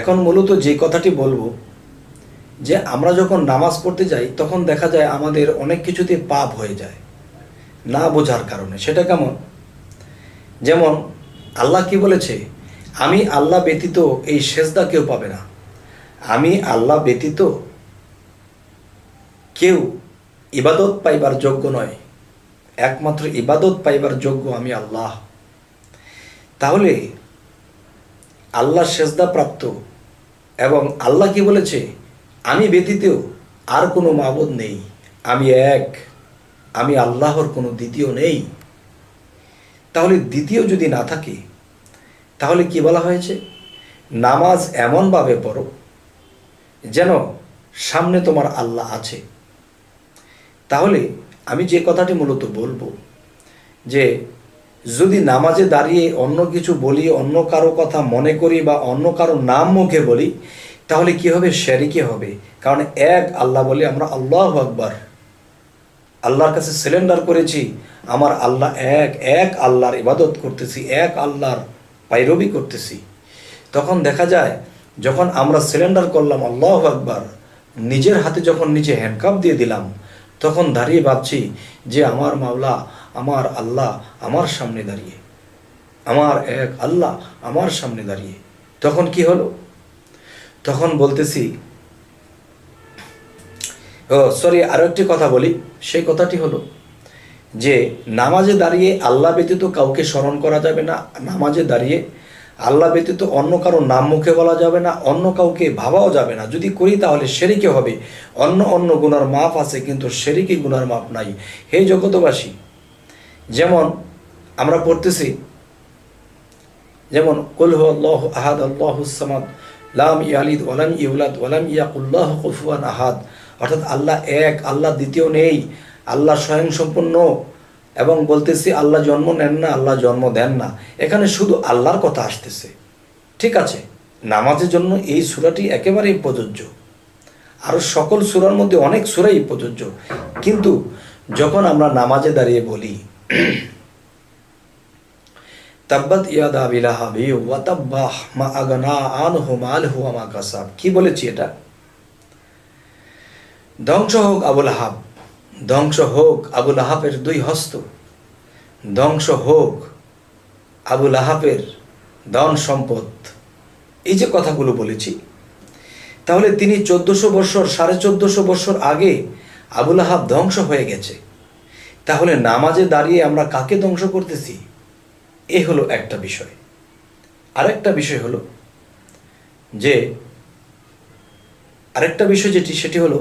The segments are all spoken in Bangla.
এখন মূলত যে কথাটি বলবো যে আমরা যখন নামাজ পড়তে যাই তখন দেখা যায় আমাদের অনেক কিছুতে পাপ হয়ে যায় না বোঝার কারণে। সেটা কেমন? যেমন আল্লাহ কি বলেছে, আমি আল্লাহ ব্যতীত এই সেজদা কেউ পাবে না। আমি আল্লাহ ব্যতীত কেউ ইবাদত পাইবার যোগ্য নয়, একমাত্র ইবাদত পাইবার যোগ্য আমি আল্লাহ। তাহলে আল্লাহ সেজদা প্রাপ্ত, এবং আল্লাহ কি বলেছে, আমি ব্যতীত আর কোনো মাবুদ নেই, আমি এক, আমি আল্লাহর কোনো দ্বিতীয় নেই। তাহলে দ্বিতীয় যদি না থাকে তাহলে কি বলা হয়েছে, নামাজ এমনভাবে পড়ো যেন সামনে তোমার আল্লাহ আছে। তাহলে আমি যে কথাটি মূলত বলবো যে যদি নামাজে দাঁড়িয়ে অন্য কিছু বলি, অন্য কারো কথা মনে করি বা অন্য কারো নাম মুখে বলি, তাহলে কি হবে, শিরকি হবে। কারণ এক আল্লাহ বলে আমরা আল্লাহু আকবার, আল্লাহর কাছে সিলেন্ডার করেছি, আমার আল্লাহ এক, এক আল্লাহর ইবাদত করতেছি, এক আল্লাহর পাইরবি করতেছি। তখন দেখা যায় যখন আমরা সিলেন্ডার করলাম আল্লাহু আকবার, নিজের হাতে যখন নিচে হ্যান্ডকাপ দিয়ে দিলাম, তখন দাঁড়িয়ে ভাবছি যে আমার মাওলা, আমার আল্লাহ আমার সামনে দাঁড়িয়ে, আমার এক আল্লাহ আমার সামনে দাঁড়িয়ে। তখন কি হলো, তখন বলতেছি আরো একটি কথা বলি। সেই কথাটি হলো যে নামাজে দাঁড়িয়ে আল্লাহ ব্যতীত কাউকে স্মরণ করা যাবে না, নামাজে দাঁড়িয়ে আল্লাহ ব্যতীত অন্য কারো নাম মুখে বলা যাবে না, অন্য কাউকে ভাবাও যাবে না। যদি করি তাহলে শিরকি হবে। অন্য গুনার মাপ আছে কিন্তু শিরকি গুনার মাপ নাই। হে জগতবাসী, যেমন আমরা পড়তেছি, যেমন কুল হুয়াল্লাহু আহাদ আল্লাহুস সামাদ লাম ইয়ালিদ ওয়ালাম ইউলাদ ওয়ালাম ইয়াকুল্লাহু কুফুয়ান আহাদ, অর্থাৎ আল্লাহ এক, আল্লাহ দ্বিতীয় নেই, আল্লাহ স্বয়ংসম্পূর্ণ। এবং বলতেছি আল্লাহ জন্ম নেন না, আল্লাহ জন্ম দেন না। এখানে শুধু আল্লাহর কথা আসতেছে। ঠিক আছে, নামাজের জন্য এই সূরাটি একেবারেই প্রযোজ্য, আরও সকল সূরার মধ্যে অনেক সূরাই প্রযোজ্য। কিন্তু যখন আমরা নামাজে দাঁড়িয়ে বলি তাব্বাত ইয়াদা আবি লাহাবি ওয়া তাব্বা মা আগনা আনহু মালহু ওয়া মা কাসাব, কি বলেছি এটা? ধ্বংস হোক আবুল আহাব, ধ্বংস হোক আবুল আহাবের দুই হস্ত, ধ্বংস হোক আবুল আহাবের ধন সম্পদ। এই যে কথাগুলো বলেছি, তাহলে তিনি 1400 বছর, 1450 বছর আগে আবুল আহাব ধ্বংস হয়ে গেছে। তাহলে নামাজে দাঁড়িয়ে আমরা কাকে ধ্বংস করতেছি? এই হলো একটা বিষয়। আরেকটা বিষয় হলো যে সেটি হলো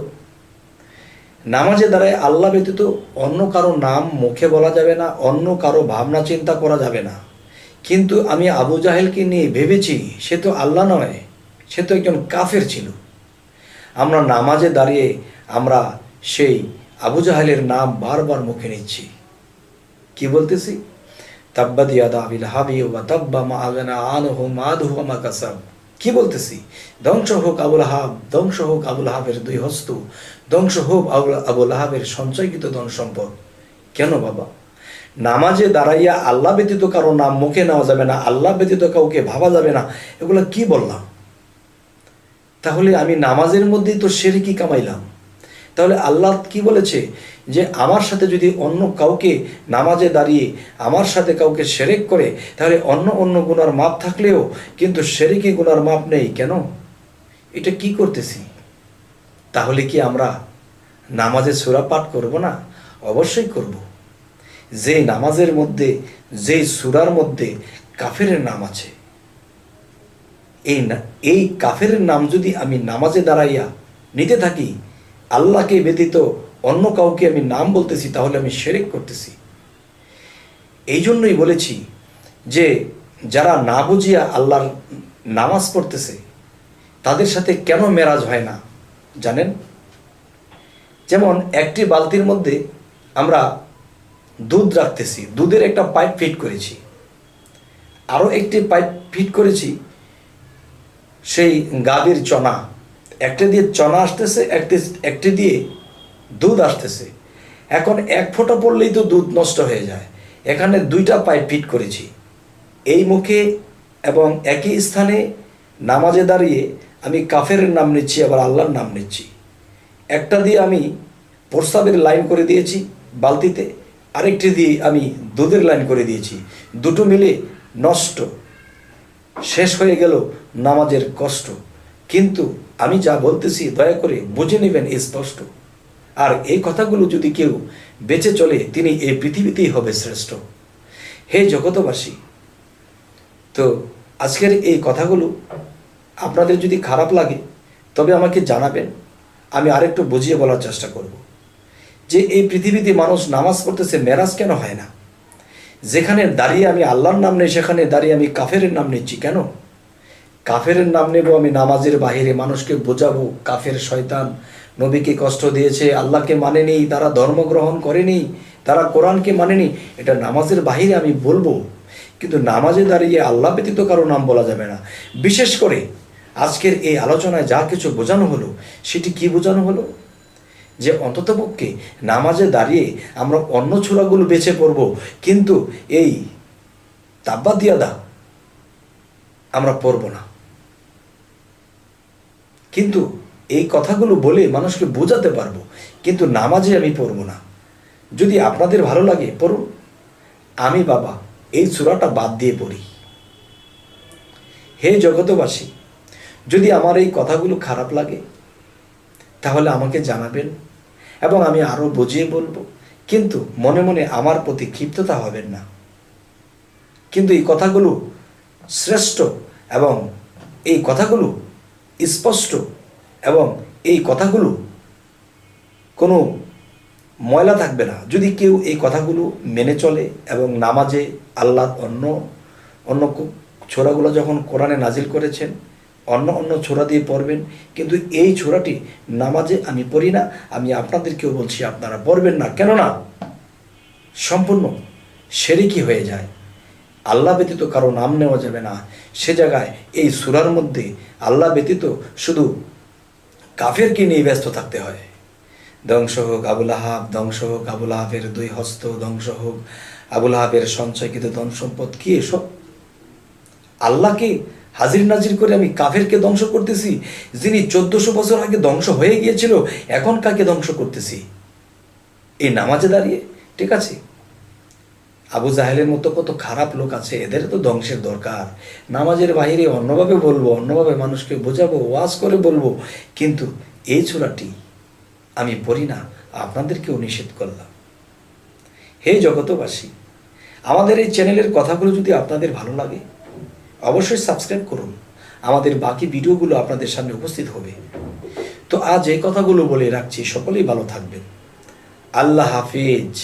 নামাজে দাঁড়ায় আল্লাহ ব্যতীত অন্য কারো নাম মুখে বলা যাবে না, অন্য কারো ভাবনা চিন্তা করা যাবে না। কিন্তু আমি আবু জাহেলকে নিয়ে ভেবেছি সে তো আল্লাহ নয়, সে তো একজন কাফের ছিল। আমরা নামাজে দাঁড়িয়ে আমরা সেই আবু জাহেলের নাম বারবার মুখে নিচ্ছি। কি বলতেছি? তাব্বাত ইয়াদা আবি লাহাবি ওয়া তাব্বা মা আগনা আনহু মালহু ওয়া মা কাসাব। কি বলতেছি? ধ্বংস হোক আবুল আহাব, ধ্বংস হোক আবুল আহাবের দুই হস্ত, ধ্বংস হোক আবুল আহাবের সঞ্চয়কৃত ধন সম্পদ। কেন বাবা? নামাজে দাঁড়াইয়া আল্লাহ ব্যতীত কারো নাম মুখে নেওয়া যাবে না, আল্লাহ ব্যতীত কাউকে ভাবা যাবে না, এগুলো কি বললাম? তাহলে আমি নামাজের মধ্যেই তো শিরকি কামাইলাম। তাহলে আল্লাহ কি বলেছে যে আমার সাথে যদি অন্য কাউকে নামাজে দাঁড়িয়ে আমার সাথে কাউকে শিরক করে, তাহলে অন্য গুনার মাপ থাকলেও কিন্তু শিরকি গুনার মাপ নেই। কেন? এটা কি করতেছি? তাহলে কি আমরা নামাজে সূরা পাঠ করব না? অবশ্যই করব। যে নামাজের মধ্যে, যে সূরার মধ্যে কাফেরের নাম আছে, এই কাফেরের নাম যদি আমি নামাজে দাঁড়াইয়া নিতে থাকি, আল্লাহকে ব্যতীত অন্য কাউকে আমি নাম বলতেছি, তাহলে আমি শিরক করতেছি। এই জন্যই বলেছি যে যারা না বুঝিয়া আল্লাহর নামাজ পড়তেছে তাদের সাথে কেন মেরাজ হয় না জানেন? যেমন একটি বালতির মধ্যে আমরা দুধ রাখতেছি, দুধের একটা পাইপ ফিট করেছি, আরও একটি পাইপ ফিট করেছি সেই গাভীর চনা, একটা দিয়ে চনা আসতেছে, একটি দিয়ে দুধ আসতেছে। এখন এক ফোঁটা পড়লেই তো দুধ নষ্ট হয়ে যায়। এখানে দুইটা পাইপ ফিট করেছি, এই মুখে এবং একই স্থানে নামাজে দাঁড়িয়ে আমি কাফেরের নাম নিচ্ছি, আবার আল্লাহর নাম নিচ্ছি। একটা দিয়ে আমি প্রস্রাবের লাইন করে দিয়েছি বালতিতে, আরেকটি দিয়ে আমি দুধের লাইন করে দিয়েছি, দুটো মিলে নষ্ট, শেষ হয়ে গেল নামাজের কষ্ট। কিন্তু আমি যা বলতেছি দয়া করে বুঝে নেবেন স্পষ্ট। আর এই কথাগুলো যদি কেউ বেঁচে চলে, তিনি এই পৃথিবীতেই হবে শ্রেষ্ঠ। হে জগতবাসী, তো আজকের এই কথাগুলো আপনাদের যদি খারাপ লাগে তবে আমাকে জানাবেন, আমি আরেকটু বুঝিয়ে বলার চেষ্টা করব। যে এই পৃথিবীতে মানুষ নামাজ পড়তেছে, মেরাজ কেন হয় না? যেখানে দাঁড়িয়ে আমি আল্লাহর নাম নেই, সেখানে দাঁড়িয়ে আমি কাফেরের নাম নিচ্ছি কেন? কাফেরের নাম নেব আমি নামাজের বাহিরে, মানুষকে বোঝাবো কাফের, শয়তান, নবীকে কষ্ট দিয়েছে, আল্লাহকে মানেনি, তারা ধর্মগ্রহণ করেনি, তারা কোরআনকে মানেনি, এটা নামাজের বাহিরে আমি বলবো। কিন্তু নামাজে দাঁড়িয়ে আল্লাহ ব্যতীত কারো নাম বলা যাবে না। বিশেষ করে আজকের এই আলোচনায় যা কিছু বোঝানো হলো, সেটি কি বোঝানো হলো? যে অন্ততপক্ষে নামাজে দাঁড়িয়ে আমরা অন্য ছোরাগুলো বেছে পড়ব, কিন্তু এই তাব্বাতিয়াদা আমরা পড়ব না। কিন্তু এই কথাগুলো বলে মানুষকে বোঝাতে পারবো, কিন্তু নামাজে আমি পড়ব না। যদি আপনাদের ভালো লাগে পড়ুন, আমি বাবা এই সূরাটা বাদ দিয়ে পড়ি। হে জগতবাসী, যদি আমার এই কথাগুলো খারাপ লাগে তাহলে আমাকে জানাবেন এবং আমি আরও বুঝিয়ে বলবো, কিন্তু মনে মনে আমার প্রতি ক্ষিপ্ততা হবেন না। কিন্তু এই কথাগুলো শ্রেষ্ঠ এবং এই কথাগুলো স্পষ্ট এবং এই কথাগুলো কোনো ময়লা থাকবে না যদি কেউ এই কথাগুলো মেনে চলে এবং নামাজে আল্লাহ অন্য অন্য ছোরাগুলো যখন কোরআনে নাজিল করেছেন অন্য অন্য ছোরা দিয়ে পড়বেন, কিন্তু এই ছোরাটি নামাজে আমি পড়ি না। আমি আপনাদেরকেও বলছি আপনারা পড়বেন না, কেননা সম্পূর্ণ শিরকি হয়ে যায়। আল্লাহ ব্যতীত কারো নাম নেওয়া যাবে না। সে জায়গায় এই সূরার মধ্যে আল্লাহ ব্যতীত শুধু কাফেরকে নিয়ে ব্যস্ত থাকতে হয়। ধ্বংস হোক আবুল আহাব, ধ্বংস হোক আবুল আহাবের দুই হস্ত, ধ্বংস হোক আবুল আহাবের সঞ্চয়কৃত ধন সম্পদ। কি এসব? আল্লাহকে হাজির নাজির করে আমি কাফেরকে ধ্বংস করতেছি, যিনি 1400 বছর আগে ধ্বংস হয়ে গিয়েছিল, এখন কাকে ধ্বংস করতেছি এই নামাজে দাঁড়িয়ে? ঠিক আছে, আবু জাহেলের মতো কত খারাপ লোক আছে, এদের তো ধ্বংসের দরকার। নামাজের বাইরে অন্যভাবে বলবো, অন্যভাবে মানুষকে বোঝাবো, ওয়াজ করে বলবো, কিন্তু এই ছোরাটি আমি পড়ি না, আপনাদেরকেও নিষেধ করলাম। হে জগতবাসী, আমাদের এই চ্যানেলের কথাগুলো যদি আপনাদের ভালো লাগে অবশ্যই সাবস্ক্রাইব করুন, আমাদের বাকি ভিডিওগুলো আপনাদের সামনে উপস্থিত হবে। তো আজ এই কথাগুলো বলে রাখছি, সকলেই ভালো থাকবেন। আল্লাহ হাফিজ।